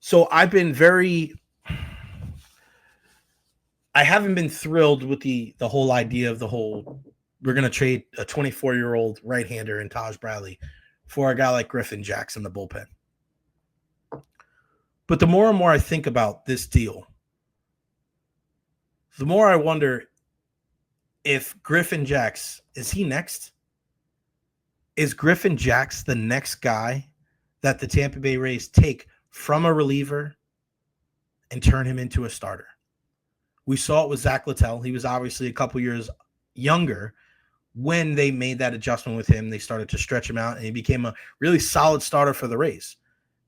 So I haven't been thrilled with the whole idea of we're going to trade a 24-year-old right-hander in Taj Bradley for a guy like Griffin, Jax in the bullpen. But the more and more I think about this deal, the more I wonder if Griffin Jax, is he next? Is Griffin Jax the next guy that the Tampa Bay Rays take from a reliever and turn him into a starter? We saw it with Zach Littell. He was obviously a couple years younger when they made that adjustment with him. They started to stretch him out, and he became a really solid starter for the Rays.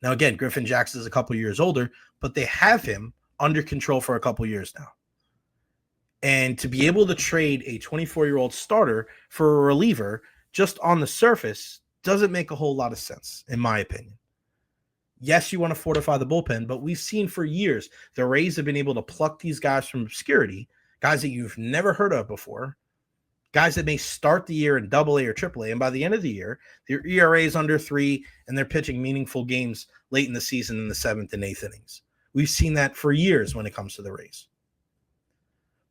Now, again, Griffin Jax is a couple years older, but they have him under control for a couple years now. And to be able to trade a 24-year-old starter for a reliever just on the surface doesn't make a whole lot of sense, in my opinion. Yes, you want to fortify the bullpen, but we've seen for years the Rays have been able to pluck these guys from obscurity, guys that you've never heard of before, guys that may start the year in AA or AAA, and by the end of the year, their ERA is under 3, and they're pitching meaningful games late in the season in the 7th and 8th innings. We've seen that for years when it comes to the Rays.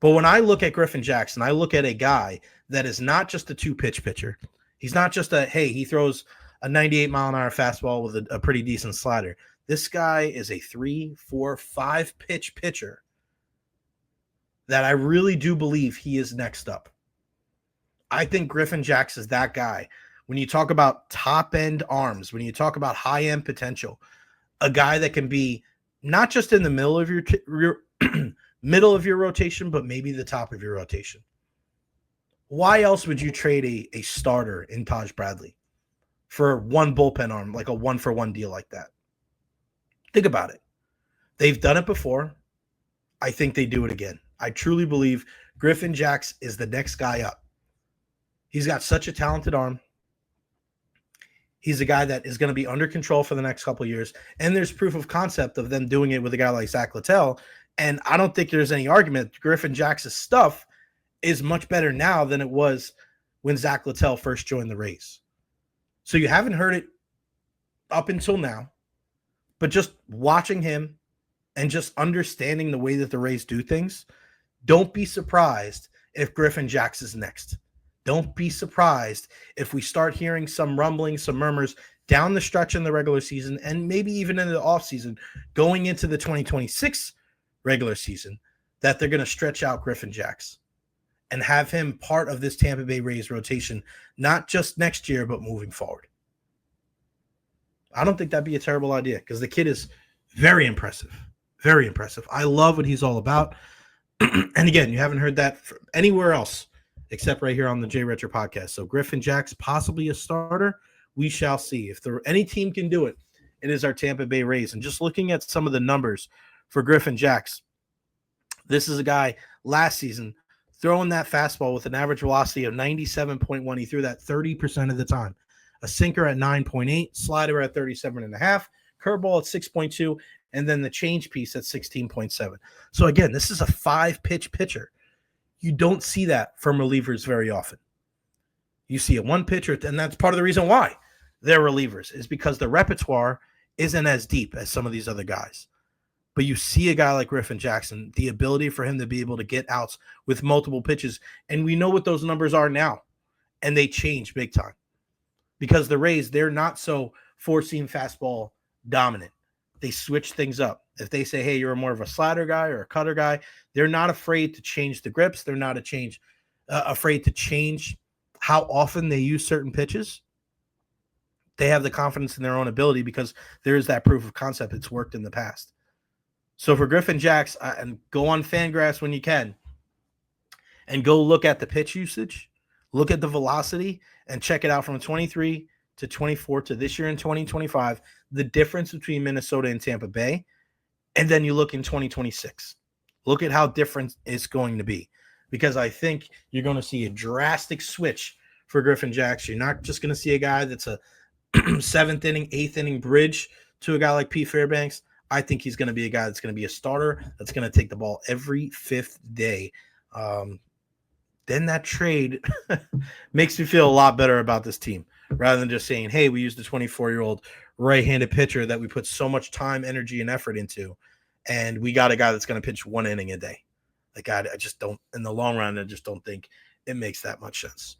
But when I look at Griffin Jackson, I look at a guy that is not just a 2-pitch pitcher. He's not just he throws a 98-mile-an-hour fastball with a pretty decent slider. This guy is a 3, 4, 5-pitch pitcher that I really do believe he is next up. I think Griffin Jackson is that guy. When you talk about top-end arms, when you talk about high-end potential, a guy that can be not just in the middle of your middle of your rotation, but maybe the top of your rotation. Why else would you trade a starter in Taj Bradley for one bullpen arm, like a 1-for-1 deal like that? Think about it. They've done it before. I think they do it again. I truly believe Griffin Jax is the next guy up. He's got such a talented arm. He's a guy that is going to be under control for the next couple of years. And there's proof of concept of them doing it with a guy like Zach Littell. And I don't think there's any argument. Griffin Jax's stuff is much better now than it was when Zach Littell first joined the Rays. So you haven't heard it up until now, but just watching him and just understanding the way that the Rays do things, don't be surprised if Griffin Jax is next. Don't be surprised if we start hearing some rumblings, some murmurs down the stretch in the regular season and maybe even in the offseason going into the 2026 regular season that they're going to stretch out Griffin Jax and have him part of this Tampa Bay Rays rotation, not just next year, but moving forward. I don't think that'd be a terrible idea because the kid is very impressive. Very impressive. I love what he's all about. And again, you haven't heard that from anywhere else except right here on the Recher podcast. So Griffin Jax, possibly a starter. We shall see. If any team can do it, it is our Tampa Bay Rays. And just looking at some of the numbers for Griffin Jax, this is a guy last season throwing that fastball with an average velocity of 97.1. He threw that 30% of the time. A sinker at 9.8, slider at 37.5, curveball at 6.2, and then the change piece at 16.7. So again, this is a 5-pitch pitcher. You don't see that from relievers very often. You see a 1-pitcher, and that's part of the reason why they're relievers, is because the repertoire isn't as deep as some of these other guys. But you see a guy like Griffin Jackson, the ability for him to be able to get outs with multiple pitches, and we know what those numbers are now, and they change big time. Because the Rays, they're not so four-seam fastball dominant. They switch things up. If they say, hey, you're more of a slider guy or a cutter guy, they're not afraid to change the grips. They're not afraid to change how often they use certain pitches. They have the confidence in their own ability because there is that proof of concept. It's worked in the past. So for Griffin Jax, and go on Fangraphs when you can, and go look at the pitch usage, look at the velocity, and check it out from 23 to 24 to this year in 2025, the difference between Minnesota and Tampa Bay. And then you look in 2026. Look at how different it's going to be. Because I think you're going to see a drastic switch for Griffin Jax. You're not just going to see a guy that's a 7th inning, 8th inning bridge to a guy like Pete Fairbanks. I think he's going to be a guy that's going to be a starter, that's going to take the ball every 5th day. Then that trade makes me feel a lot better about this team. rather than just saying, hey, we used the 24-year-old right-handed pitcher that we put so much time, energy, and effort into, and we got a guy that's going to pitch 1 inning a day. Like, I just don't, in the long run, I just don't think it makes that much sense.